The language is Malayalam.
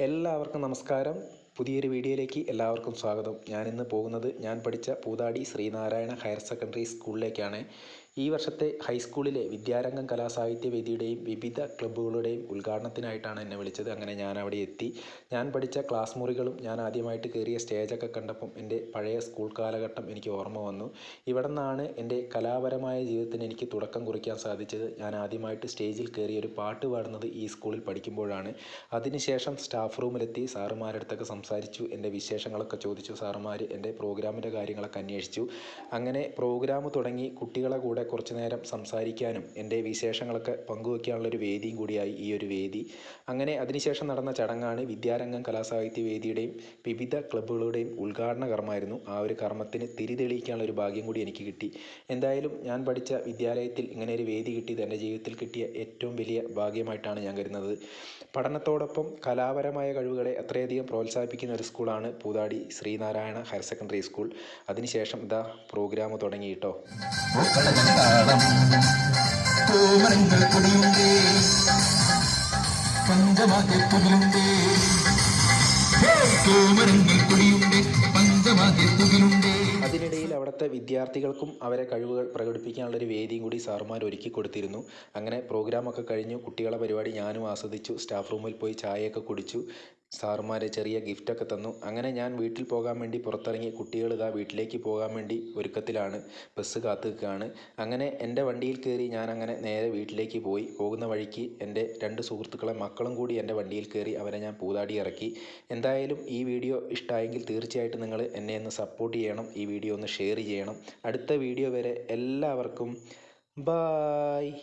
എല്ലാവർക്കും നമസ്കാരം. പുതിയൊരു വീഡിയോയിലേക്ക് എല്ലാവർക്കും സ്വാഗതം. ഞാനിന്ന് പോകുന്നത് ഞാൻ പഠിച്ച പൂതാടി ശ്രീനാരായണ ഹയർ സെക്കൻഡറി സ്കൂളിലേക്കാണ്. ഈ വർഷത്തെ ഹൈസ്കൂളിലെ വിദ്യാരംഗം കലാസാഹിത്യവേദിയുടെയും വിവിധ ക്ലബ്ബുകളുടെയും ഉദ്ഘാടനത്തിനായിട്ടാണ് എന്നെ വിളിച്ചത്. അങ്ങനെ ഞാൻ അവിടെ എത്തി. ഞാൻ പഠിച്ച ക്ലാസ് മുറികളും ഞാൻ ആദ്യമായിട്ട് കയറിയ സ്റ്റേജൊക്കെ കണ്ടപ്പം എൻ്റെ പഴയ സ്കൂൾ കാലഘട്ടം എനിക്ക് ഓർമ്മ വന്നു. ഇവിടെ നിന്നാണ് എൻ്റെ കലാപരമായ ജീവിതത്തിന് എനിക്ക് തുടക്കം കുറിക്കാൻ സാധിച്ചത്. ഞാൻ ആദ്യമായിട്ട് സ്റ്റേജിൽ കയറി ഒരു പാട്ട് പാടുന്നത് ഈ സ്കൂളിൽ പഠിക്കുമ്പോഴാണ്. അതിനുശേഷം സ്റ്റാഫ് റൂമിലെത്തി സാറുമാരുടെ അടുത്തൊക്കെ സംസാരിച്ചു, എൻ്റെ വിശേഷങ്ങളൊക്കെ ചോദിച്ചു. സാറുമാർ എൻ്റെ പ്രോഗ്രാമിൻ്റെ കാര്യങ്ങളൊക്കെ അന്വേഷിച്ചു. അങ്ങനെ പ്രോഗ്രാം തുടങ്ങി. കുട്ടികളെ കൂടെ കുറച്ച് നേരം സംസാരിക്കാനും എൻ്റെ വിശേഷങ്ങളൊക്കെ പങ്കുവയ്ക്കാനുള്ളൊരു വേദിയും കൂടിയായി ഈ ഒരു വേദി. അങ്ങനെ അതിനുശേഷം നടന്ന ചടങ്ങാണ് വിദ്യാരംഗം കലാസാഹിത്യവേദിയുടെയും വിവിധ ക്ലബ്ബുകളുടെയും ഉദ്ഘാടന കർമ്മമായിരുന്നു. ആ ഒരു കർമ്മത്തിന് തിരി തെളിയിക്കാനുള്ള ഒരു ഭാഗ്യം കൂടി എനിക്ക് കിട്ടി. എന്തായാലും ഞാൻ പഠിച്ച വിദ്യാലയത്തിൽ ഇങ്ങനെ ഒരു വേദി കിട്ടിയത് എൻ്റെ ജീവിതത്തിൽ കിട്ടിയ ഏറ്റവും വലിയ ഭാഗ്യമായിട്ടാണ് ഞാൻ കരുതുന്നത്. പഠനത്തോടൊപ്പം കലാപരമായ കഴിവുകളെ അത്രയധികം പ്രോത്സാഹിപ്പിക്കുന്ന ഒരു സ്കൂളാണ് Poothadi Sreenarayana higher secondary school. അതിനുശേഷം ഇതാ പ്രോഗ്രാം തുടങ്ങി കേട്ടോ. അതിനിടയിൽ അവിടുത്തെ വിദ്യാർത്ഥികൾക്കും അവരെ കഴിവുകൾ പ്രകടിപ്പിക്കാനുള്ളൊരു വേദിയും കൂടി സാറുമാർ ഒരുക്കി കൊടുത്തിരുന്നു. അങ്ങനെ പ്രോഗ്രാമൊക്കെ കഴിഞ്ഞു. കുട്ടികളെ പരിപാടി ഞാനും ആസ്വദിച്ചു. സ്റ്റാഫ് റൂമിൽ പോയി ചായയൊക്കെ കുടിച്ചു. സാറുമാർ ചെറിയ ഗിഫ്റ്റൊക്കെ തന്നു. അങ്ങനെ ഞാൻ വീട്ടിൽ പോകാൻ വേണ്ടി പുറത്തിറങ്ങി. കുട്ടികൾ ഇതാ വീട്ടിലേക്ക് പോകാൻ വേണ്ടി ഒരുക്കത്തിലാണ്, ബസ് കാത്തു നിൽക്കുകയാണ്. അങ്ങനെ എൻ്റെ വണ്ടിയിൽ കയറി ഞാൻ അങ്ങനെ നേരെ വീട്ടിലേക്ക് പോയി. പോകുന്ന വഴിക്ക് എൻ്റെ 2 സുഹൃത്തുക്കളെ മക്കളും കൂടി എൻ്റെ വണ്ടിയിൽ കയറി. അവരെ ഞാൻ പൂതാടി ഇറക്കി. എന്തായാലും ഈ വീഡിയോ ഇഷ്ടമായെങ്കിൽ തീർച്ചയായിട്ടും നിങ്ങൾ എന്നെ ഒന്ന് സപ്പോർട്ട് ചെയ്യണം. ഈ വീഡിയോ ഒന്ന് ഷെയർ ചെയ്യണം. അടുത്ത വീഡിയോ വരെ എല്ലാവർക്കും ബായ്.